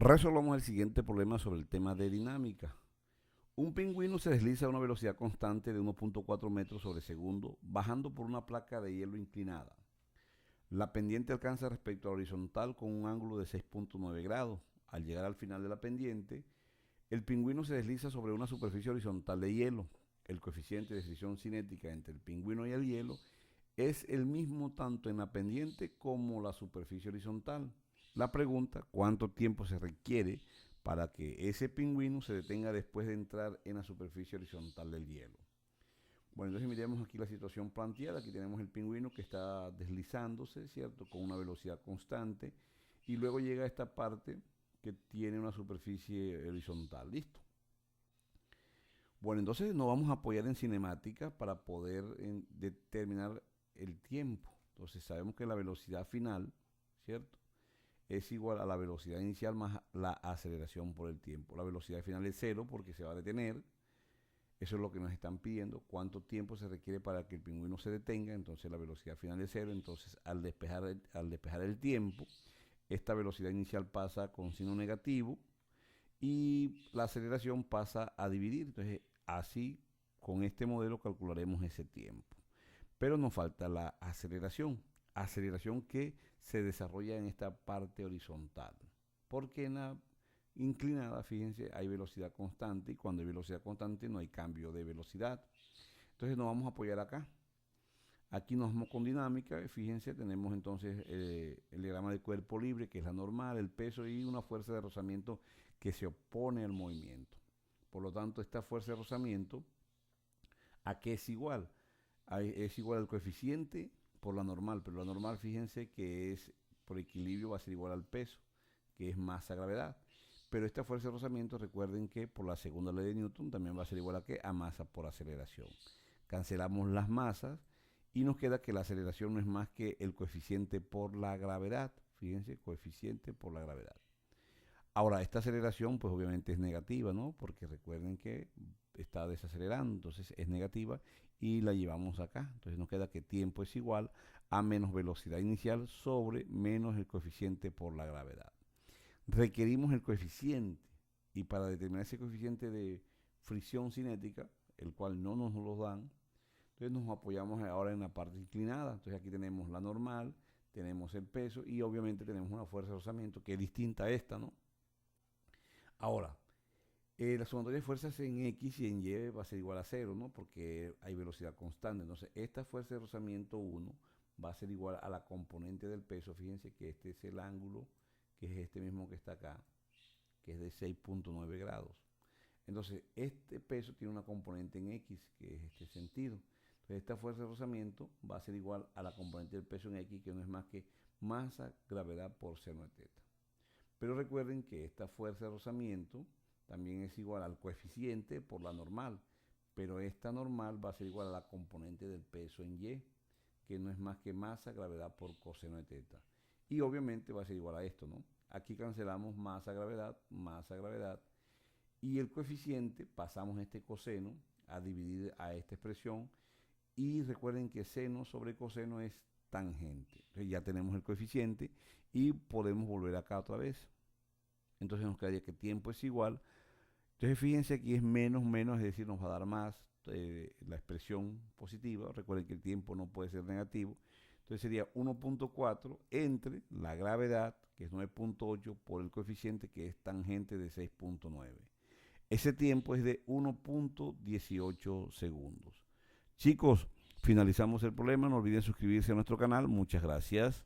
Resolvamos el siguiente problema sobre el tema de dinámica. Un pingüino se desliza a una velocidad constante de 1.4 metros sobre segundo, bajando por una placa de hielo inclinada. La pendiente alcanza respecto a la horizontal con un ángulo de 6.9 grados. Al llegar al final de la pendiente, el pingüino se desliza sobre una superficie horizontal de hielo. El coeficiente de fricción cinética entre el pingüino y el hielo es el mismo tanto en la pendiente como la superficie horizontal. La pregunta, ¿cuánto tiempo se requiere para que ese pingüino se detenga después de entrar en la superficie horizontal del hielo? Bueno, entonces miremos aquí la situación planteada. Aquí tenemos el pingüino que está deslizándose, ¿cierto? Con una velocidad constante. Y luego llega a esta parte que tiene una superficie horizontal. Listo. Bueno, entonces nos vamos a apoyar en cinemática para poder determinar el tiempo. Entonces sabemos que la velocidad final, ¿cierto? Es igual a la velocidad inicial más la aceleración por el tiempo. La velocidad final es cero porque se va a detener. Eso es lo que nos están pidiendo. ¿Cuánto tiempo se requiere para que el pingüino se detenga? Entonces la velocidad final es cero. Entonces al despejar el tiempo, esta velocidad inicial pasa con signo negativo y la aceleración pasa a dividir. Entonces así con este modelo calcularemos ese tiempo. Pero nos falta la aceleración que se desarrolla en esta parte horizontal. Porque en la inclinada, fíjense, hay velocidad constante y cuando hay velocidad constante no hay cambio de velocidad. Entonces nos vamos a apoyar acá. Aquí nos vamos con dinámica, fíjense, tenemos entonces el diagrama de cuerpo libre, que es la normal, el peso y una fuerza de rozamiento que se opone al movimiento. Por lo tanto, esta fuerza de rozamiento, ¿a qué es igual? Es igual al coeficiente por la normal, pero la normal, fíjense que es por equilibrio va a ser igual al peso, que es masa-gravedad. Pero esta fuerza de rozamiento, recuerden que por la segunda ley de Newton también va a ser igual a ¿qué? A masa por aceleración. Cancelamos las masas y nos queda que la aceleración no es más que el coeficiente por la gravedad. Fíjense, coeficiente por la gravedad. Ahora, esta aceleración pues obviamente es negativa, ¿no? Porque recuerden que está desacelerando, entonces es negativa y la llevamos acá. Entonces nos queda que tiempo es igual a menos velocidad inicial sobre menos el coeficiente por la gravedad. Requerimos el coeficiente y para determinar ese coeficiente de fricción cinética, el cual no nos lo dan, entonces nos apoyamos ahora en la parte inclinada. Entonces aquí tenemos la normal, tenemos el peso y obviamente tenemos una fuerza de rozamiento que es distinta a esta, ¿no? Ahora, la sumatoria de fuerzas en X y en Y va a ser igual a cero, ¿no? Porque hay velocidad constante. Entonces, esta fuerza de rozamiento 1 va a ser igual a la componente del peso. Fíjense que este es el ángulo, que es este mismo que está acá, que es de 6.9 grados. Entonces, este peso tiene una componente en X, que es este sentido. Entonces, esta fuerza de rozamiento va a ser igual a la componente del peso en X, que no es más que masa, gravedad por seno de teta. Pero recuerden que esta fuerza de rozamiento también es igual al coeficiente por la normal, pero esta normal va a ser igual a la componente del peso en Y, que no es más que masa, gravedad por coseno de teta. Y obviamente va a ser igual a esto, ¿no? Aquí cancelamos masa, gravedad, y el coeficiente, pasamos este coseno a dividir a esta expresión, y recuerden que seno sobre coseno es tangente. Entonces ya tenemos el coeficiente y podemos volver acá otra vez. Entonces nos quedaría que tiempo es igual. Entonces fíjense aquí es menos, menos, es decir, nos va a dar más la expresión positiva. Recuerden que el tiempo no puede ser negativo. Entonces sería 1.4 entre la gravedad, que es 9.8, por el coeficiente, que es tangente de 6.9. Ese tiempo es de 1.18 segundos. Chicos, finalizamos el problema. No olviden suscribirse a nuestro canal. Muchas gracias.